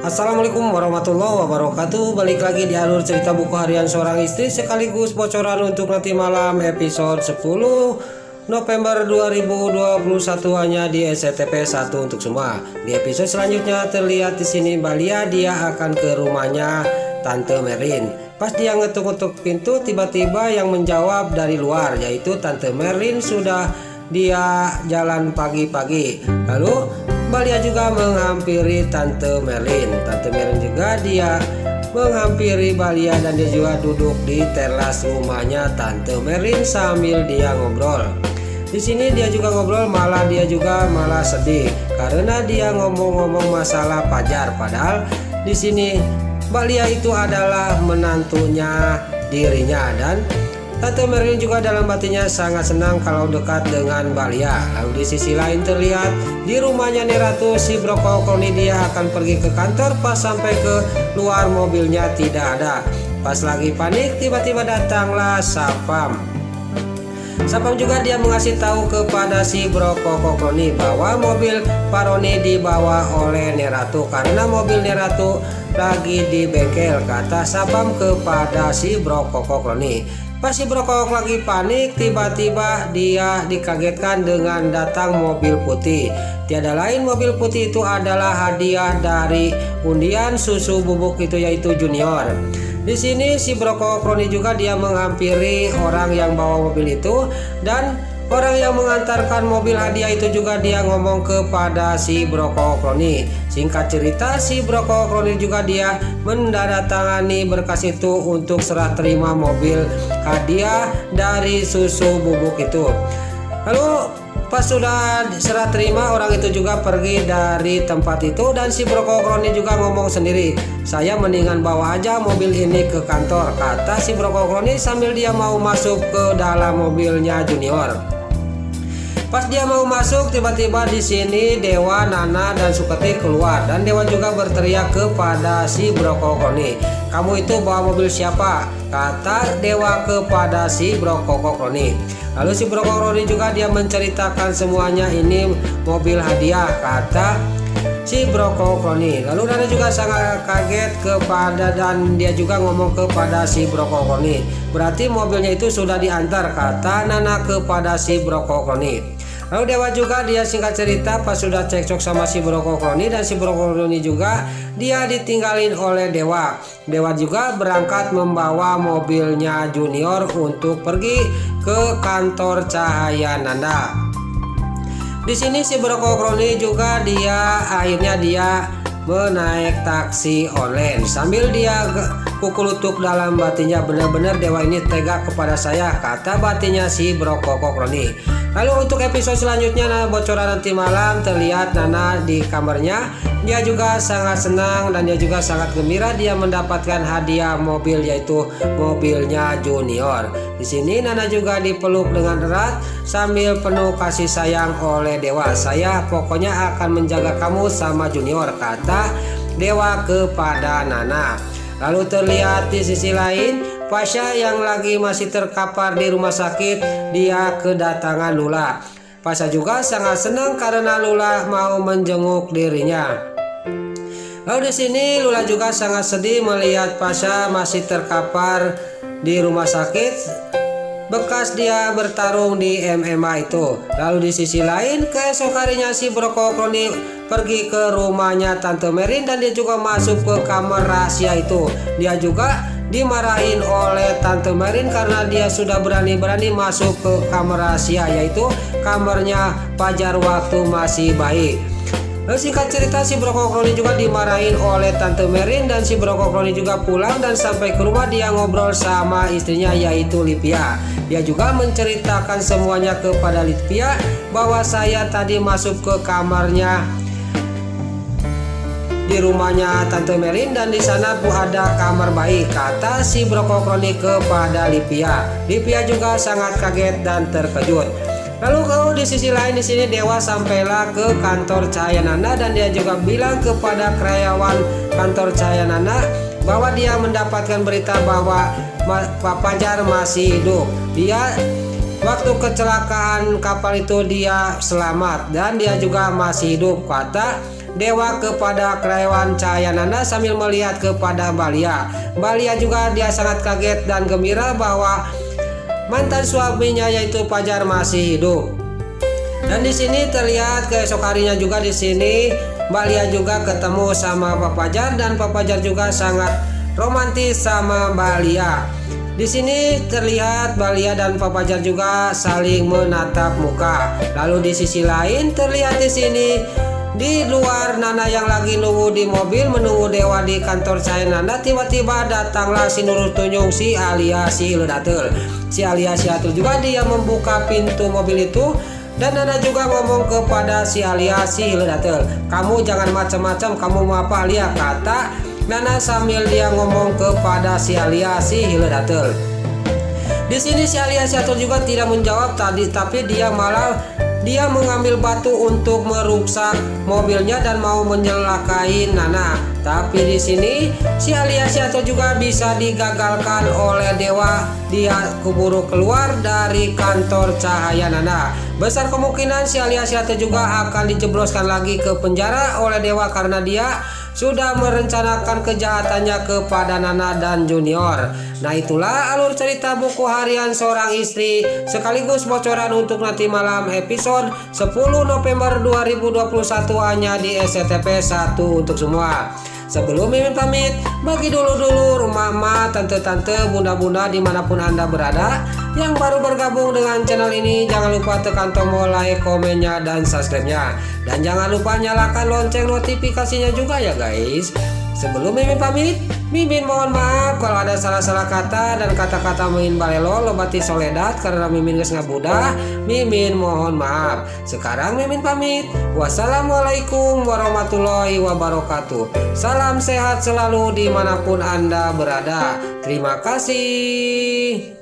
Assalamualaikum warahmatullahi wabarakatuh. Balik lagi di alur cerita buku harian seorang istri sekaligus bocoran untuk nanti malam episode 10 November 2021 hanya di SCTV 1 untuk semua. Di episode selanjutnya terlihat di sini Mbak Lia dia akan ke rumahnya Tante Merlin. Pas dia ngetuk-ngetuk pintu, tiba-tiba yang menjawab dari luar, yaitu Tante Merlin. Sudah dia jalan pagi-pagi. Lalu Mbak Lia juga menghampiri Tante Merlin. Tante Merlin juga dia menghampiri Mbak Lia dan dia juga duduk di teras rumahnya Tante Merlin sambil dia ngobrol. Di sini dia juga ngobrol, dia juga malah sedih karena dia ngomong-ngomong masalah Fajar. Padahal di sini Mbak Lia itu adalah menantunya dirinya, dan Tante Merlin juga dalam batinnya sangat senang kalau dekat dengan Mbak Lia. Lalu di sisi lain terlihat di rumahnya Neratu, si Brokoli dia akan pergi ke kantor. Pas sampai ke luar mobilnya tidak ada. Pas lagi panik tiba-tiba datanglah Sapam. Sapam juga dia mengasih tahu kepada si Brokoli bahwa mobil Paroni dibawa oleh Neratu karena mobil Neratu lagi di bengkel, kata Sapam kepada si Brokoli. Pas si Brokok lagi panik, tiba-tiba dia dikagetkan dengan datang mobil putih. Tiada lain, mobil putih itu adalah hadiah dari undian susu bubuk itu, yaitu Junior. Di sini si Brokoli juga dia menghampiri orang yang bawa mobil itu, dan orang yang mengantarkan mobil hadiah itu juga dia ngomong kepada si Brokoli. Singkat cerita, si Brokoli juga dia menandatangani berkas itu untuk serah terima mobil hadiah dari susu bubuk itu. Lalu pas sudah serah terima, orang itu juga pergi dari tempat itu, dan si Brokoli juga ngomong sendiri, saya mendingan bawa aja mobil ini ke kantor, kata si Brokoli sambil dia mau masuk ke dalam mobilnya Junior. Pas dia mau masuk, tiba-tiba di sini Dewa, Nana, dan Suketi keluar, dan Dewa juga berteriak kepada si Brokoli, kamu itu bawa mobil siapa? Kata Dewa kepada si Brokoli. Lalu si Brokoli juga dia menceritakan semuanya, ini mobil hadiah, kata si Brokoli. Lalu Nana juga sangat kaget kepada, dan dia juga ngomong kepada si Brokoli, berarti mobilnya itu sudah diantar, kata Nana kepada si Brokoli. Lalu Dewa juga dia singkat cerita pas sudah cekcok sama si Brokoli, dan si Brokoli juga dia ditinggalin oleh Dewa. Dewa juga berangkat membawa mobilnya Junior untuk pergi ke kantor Cahaya Nanda. Di sini si Brokoli juga dia akhirnya dia menaik taksi online sambil dia kukulutuk dalam batinnya, benar-benar Dewa ini tega kepada saya, kata batinnya si Brokoli. Lalu untuk episode selanjutnya, bocoran nanti malam terlihat Nana di kamarnya. Dia juga sangat senang dan dia juga sangat gembira dia mendapatkan hadiah mobil, yaitu mobilnya Junior. Di sini Nana juga dipeluk dengan erat sambil penuh kasih sayang oleh Dewa. Saya pokoknya akan menjaga kamu sama Junior, kata Dewa kepada Nana. Lalu terlihat di sisi lain Pasha yang lagi masih terkapar di rumah sakit, dia kedatangan Lula. Pasha juga sangat senang karena Lula mau menjenguk dirinya. Lalu di sini Lula juga sangat sedih melihat Pasha masih terkapar di rumah sakit bekas dia bertarung di MMA itu. Lalu di sisi lain, keesok harinya si Brokoli pergi ke rumahnya Tante Merlin, dan dia juga masuk ke kamar rahasia itu. Dia juga dimarahin oleh Tante Merlin karena dia sudah berani-berani masuk ke kamar rahasia, yaitu kamarnya Fajar waktu masih bayi. Lalu singkat cerita, si Brokoli juga dimarahin oleh Tante Merlin, dan si Brokoli juga pulang dan sampai ke rumah dia ngobrol sama istrinya, yaitu Livia. Dia juga menceritakan semuanya kepada Livia bahwa saya tadi masuk ke kamarnya di rumahnya Tante Merlin, dan di sana ada kamar bayi, kata si Brokoli kepada Livia. Livia juga sangat kaget dan terkejut. Lalu kalau di sisi lain, di sini Dewa sampailah ke kantor Cahaya Nanda, dan dia juga bilang kepada karyawan kantor Cahaya Nanda bahwa dia mendapatkan berita bahwa Pak Fajar masih hidup. Dia waktu kecelakaan kapal itu dia selamat dan dia juga masih hidup, kata Dewa kepada Kerewan Cahayananda sambil melihat kepada Balia. Balia juga dia sangat kaget dan gembira bahwa mantan suaminya yaitu Fajar masih hidup. Dan di sini terlihat keesok harinya juga di sini Balia juga ketemu sama Pak Fajar dan Pak Fajar juga sangat romantis sama Balia. Di sini terlihat Balia dan Pak Fajar juga saling menatap muka. Lalu di sisi lain terlihat di sini di luar Nana yang lagi nunggu di mobil menunggu Dewa di kantor Cahayananda, tiba-tiba datanglah si Nurul Tunjung si alias si Ledatel. Si alias si Atul juga dia membuka pintu mobil itu dan Nana juga ngomong kepada si alias si Ledatel, "Kamu jangan macam-macam, kamu mau apa Alia?" kata Nana sambil dia ngomong kepada si alias si Ledatel. Di sini si alias si Atul juga tidak menjawab tadi, tapi dia malah dia mengambil batu untuk merusak mobilnya dan mau menyelakai Nana. Tapi di sini si alias si Atul juga bisa digagalkan oleh Dewa. Dia keburu keluar dari kantor Cahayananda. Besar kemungkinan si alias si Atul juga akan dijebloskan lagi ke penjara oleh Dewa karena dia sudah merencanakan kejahatannya kepada Nana dan Junior. Nah, itulah alur cerita buku harian seorang istri sekaligus bocoran untuk nanti malam episode 10 November 2021 hanya di SCTV 1 untuk semua. Sebelum Mimin pamit, bagi dulu rumah-rumah, tante-tante, bunda-bunda dimanapun Anda berada yang baru bergabung dengan channel ini, jangan lupa tekan tombol like, komennya, dan subscribe-nya. Dan jangan lupa nyalakan lonceng notifikasinya juga ya guys. Sebelum Mimin pamit, Mimin mohon maaf kalau ada salah-salah kata dan kata-kata Mimin balelo lobati soledat karena Mimin geus ngabudah. Mimin mohon maaf. Sekarang Mimin pamit. Wassalamualaikum warahmatullahi wabarakatuh. Salam sehat selalu dimanapun Anda berada. Terima kasih.